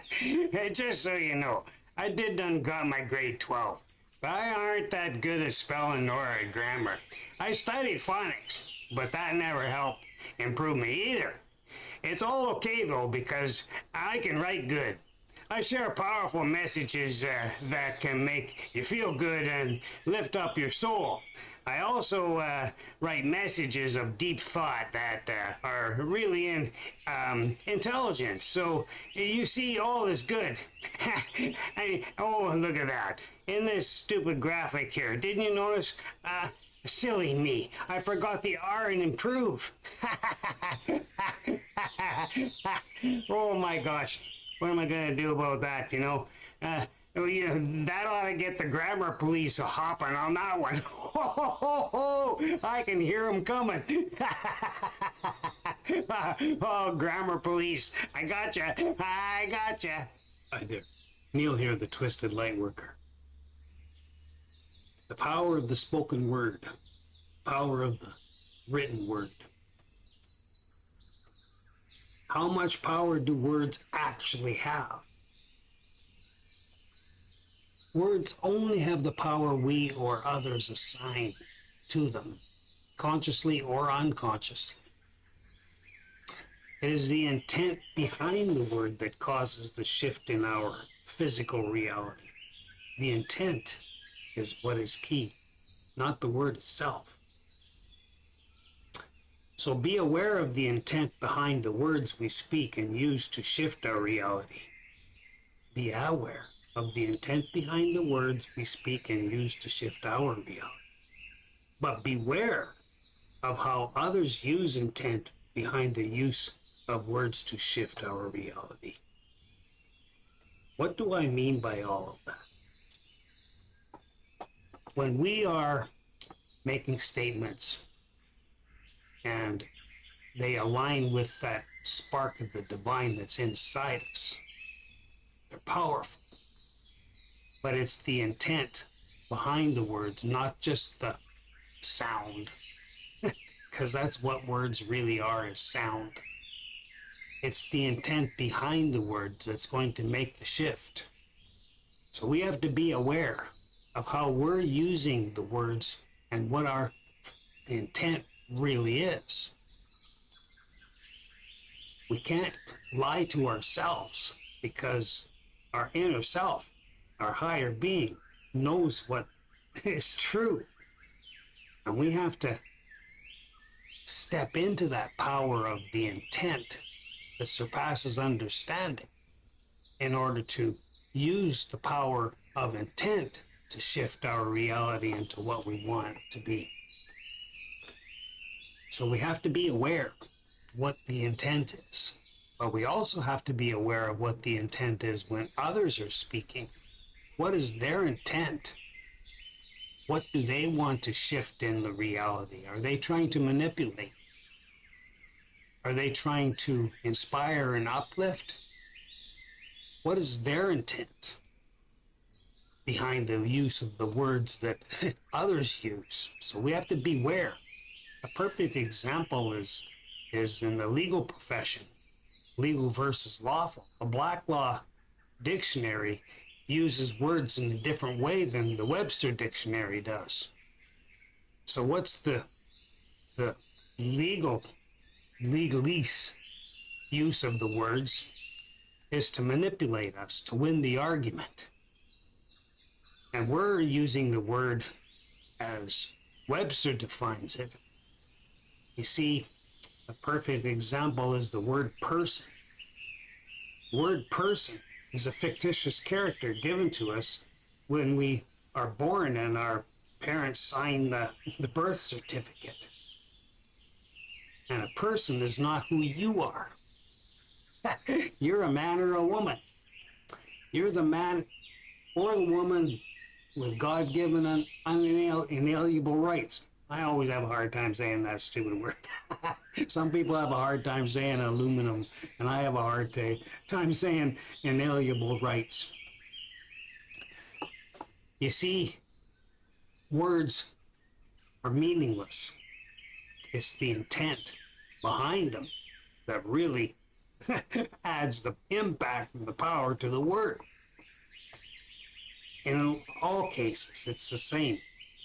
Hey, just so you know, I did done got my grade 12, but I aren't that good at spelling nor at grammar. I studied phonics, but that never helped improve me either. It's all okay though, because I can write good. I share powerful messages that can make you feel good and lift up your soul. I also write messages of deep thought that are really intelligent. So you see, all is good. Oh, look at that. In this stupid graphic here, didn't you notice? Silly me. I forgot the R in improve. Oh my gosh. What am I going to do about that, you know? That ought to get the grammar police hopping on that one. I can hear them coming. Oh, grammar police, I gotcha. I gotcha. Hi there. Neil here, the Twisted Lightworker. The power of the spoken word. Power of the written word. How much power do words actually have? Words only have the power we or others assign to them, consciously or unconsciously. It is the intent behind the word that causes the shift in our physical reality. The intent is what is key, not the word itself. So be aware of the intent behind the words we speak and use to shift our reality. Be aware of the intent behind the words we speak and use to shift our reality. But beware of how others use intent behind the use of words to shift our reality. What do I mean by all of that? When we are making statements and they align with that spark of the divine that's inside us, they're powerful. But it's the intent behind the words, not just the sound, because that's what words really are, is sound. It's the intent behind the words that's going to make the shift. So we have to be aware of how we're using the words and what our intent really is. We can't lie to ourselves, because our inner self, our higher being, knows what is true. And we have to step into that power of the intent that surpasses understanding in order to use the power of intent to shift our reality into what we want it to be. So we have to be aware what the intent is, but we also have to be aware of what the intent is when others are speaking. What is their intent? What do they want to shift in the reality? Are they trying to manipulate? Are they trying to inspire and uplift? What is their intent behind the use of the words that others use? So we have to beware. A perfect example is in the legal profession, legal versus lawful. A black law dictionary uses words in a different way than the Webster dictionary does. So what's the legalese use of the words is to manipulate us, to win the argument. And we're using the word as Webster defines it. You see, a perfect example is the word person. The word person is a fictitious character given to us when we are born and our parents sign the birth certificate. And a person is not who you are. You're a man or a woman. You're the man or the woman with God-given inalienable rights. I always have a hard time saying that stupid word. Some people have a hard time saying aluminum, and I have a hard time saying inalienable rights. You see, words are meaningless. It's the intent behind them that really adds the impact and the power to the word. In all cases, it's the same.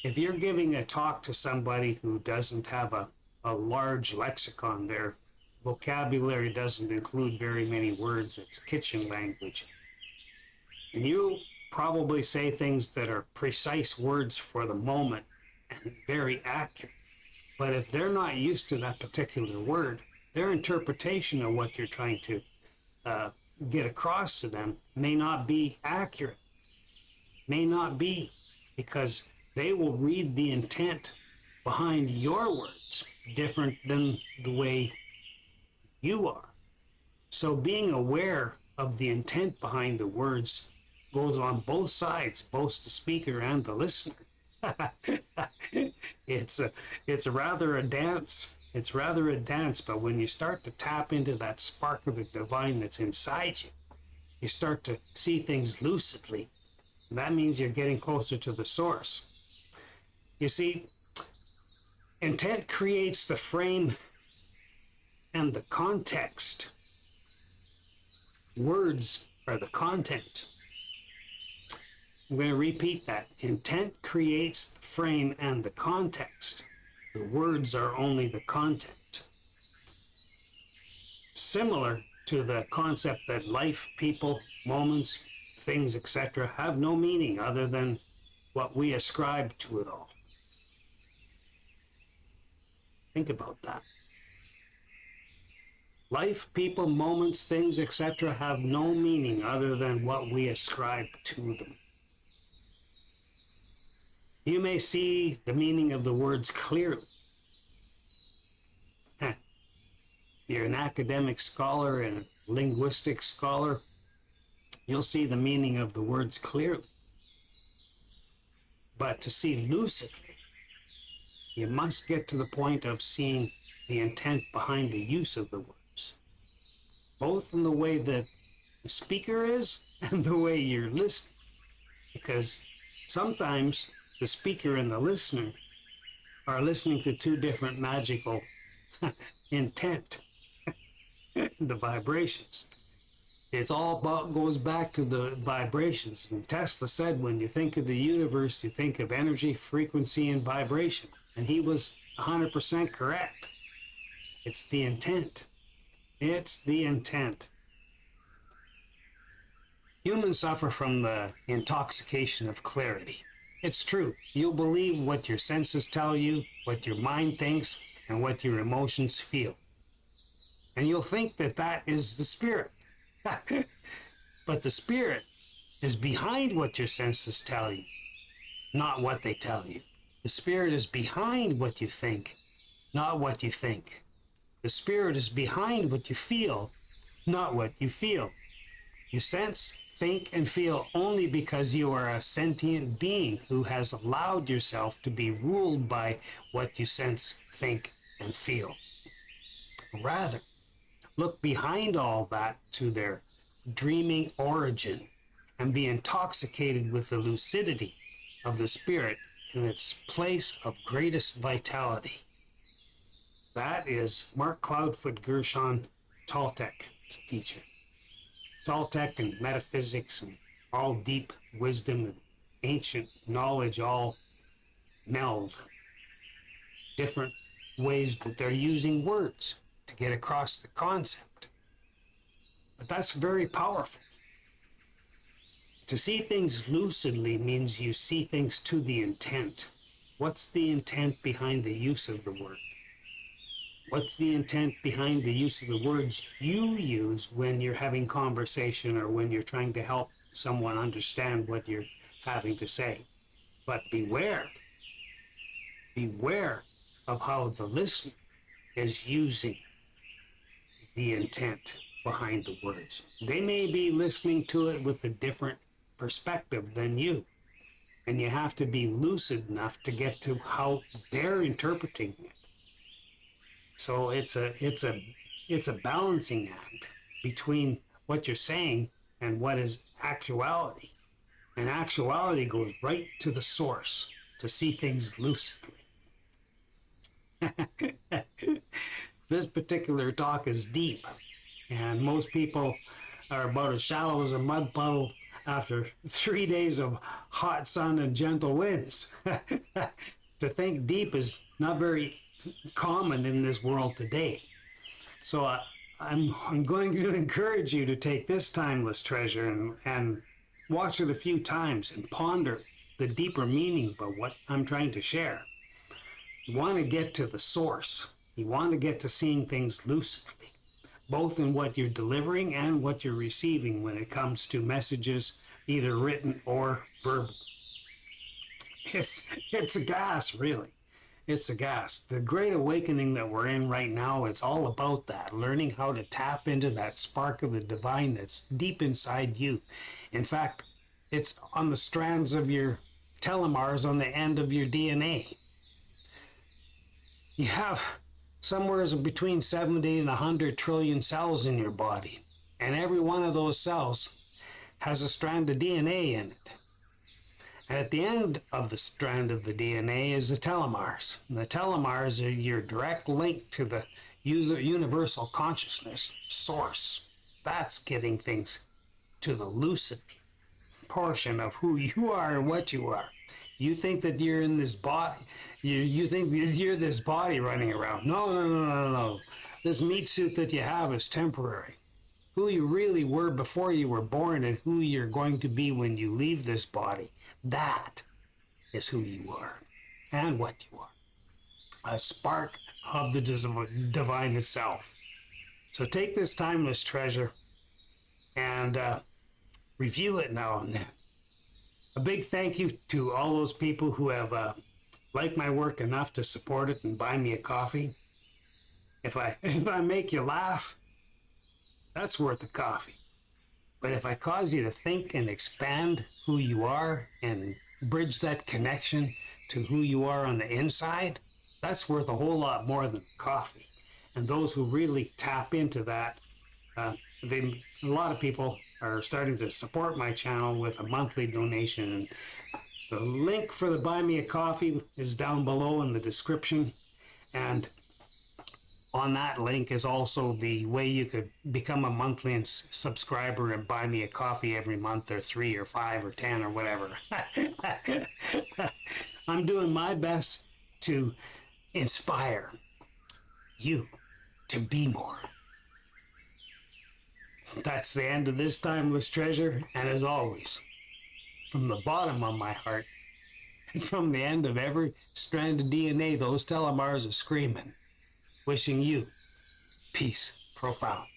If you're giving a talk to somebody who doesn't have a large lexicon, their vocabulary doesn't include very many words, it's kitchen language, and you probably say things that are precise words for the moment and very accurate. But if they're not used to that particular word, their interpretation of what you're trying to get across to them may not be accurate. May not be, because they will read the intent behind your words different than the way you are. So being aware of the intent behind the words goes on both sides, both the speaker and the listener. It's rather a dance. It's rather a dance, but when you start to tap into that spark of the divine that's inside you, you start to see things lucidly. That means you're getting closer to the source. You see, intent creates the frame and the context. Words are the content. I'm going to repeat that. Intent creates the frame and the context. The words are only the content. Similar to the concept that life, people, moments, things, etc., have no meaning other than what we ascribe to it all. Think about that. Life, people, moments, things, etc., have no meaning other than what we ascribe to them. You may see the meaning of the words clearly. You're an academic scholar and a linguistic scholar. You'll see the meaning of the words clearly. But to see lucidly, you must get to the point of seeing the intent behind the use of the words, both in the way that the speaker is and the way you're listening. Because sometimes the speaker and the listener are listening to two different magical intent, the vibrations. It's all about, goes back to the vibrations. And Tesla said, when you think of the universe, you think of energy, frequency, and vibration. And he was 100% correct. It's the intent. It's the intent. Humans suffer from the intoxication of clarity. It's true. You'll believe what your senses tell you, what your mind thinks, and what your emotions feel. And you'll think that that is the spirit. But the spirit is behind what your senses tell you, not what they tell you. The spirit is behind what you think, not what you think. The spirit is behind what you feel, not what you feel. You sense, think, and feel only because you are a sentient being who has allowed yourself to be ruled by what you sense, think, and feel. Rather, look behind all that to their dreaming origin and be intoxicated with the lucidity of the spirit in its place of greatest vitality. That is Mark Cloudfoot Gershon Toltec's teaching. Toltec and metaphysics and all deep wisdom and ancient knowledge all meld. Different ways that they're using words to get across the concept. But that's very powerful. To see things lucidly means you see things to the intent. What's the intent behind the use of the word? What's the intent behind the use of the words you use when you're having conversation or when you're trying to help someone understand what you're having to say? But beware. Beware of how the listener is using the intent behind the words. They may be listening to it with a different perspective than you, and you have to be lucid enough to get to how they're interpreting it. So it's a balancing act between what you're saying and what is actuality. And actuality goes right to the source to see things lucidly. This particular talk is deep. And most people are about as shallow as a mud puddle after 3 days of hot sun and gentle winds. To think deep is not very common in this world today. So I'm going to encourage you to take this timeless treasure and watch it a few times and ponder the deeper meaning of what I'm trying to share. You want to get to the source. You want to get to seeing things lucidly, both in what you're delivering and what you're receiving when it comes to messages, either written or verbal. It's a gas, really. It's a gas. The great awakening that we're in right now, it's all about that, learning how to tap into that spark of the divine that's deep inside you. In fact, it's on the strands of your telomeres on the end of your DNA. You have somewhere between 70 and 100 trillion cells in your body, and every one of those cells has a strand of DNA in it. And at the end of the strand of the DNA is the telomeres. And the telomeres are your direct link to the universal consciousness source. That's getting things to the lucid portion of who you are and what you are. You think that you're in this body. You think you're this body running around. No. This meat suit that you have is temporary. Who you really were before you were born and who you're going to be when you leave this body, that is who you are and what you are. A spark of the divine itself. So take this timeless treasure and review it now and then. A big thank you to all those people who have liked my work enough to support it and buy me a coffee. If I make you laugh, that's worth a coffee. But if I cause you to think and expand who you are and bridge that connection to who you are on the inside, that's worth a whole lot more than coffee. And those who really tap into that, a lot of people are starting to support my channel with a monthly donation. And the link for the Buy Me a Coffee is down below in the description. And on that link is also the way you could become a monthly subscriber and buy me a coffee every month, or 3 or 5 or 10 or whatever. I'm doing my best to inspire you to be more. That's the end of this timeless treasure, and as always, from the bottom of my heart, and from the end of every strand of DNA, those telomeres are screaming, wishing you peace profound.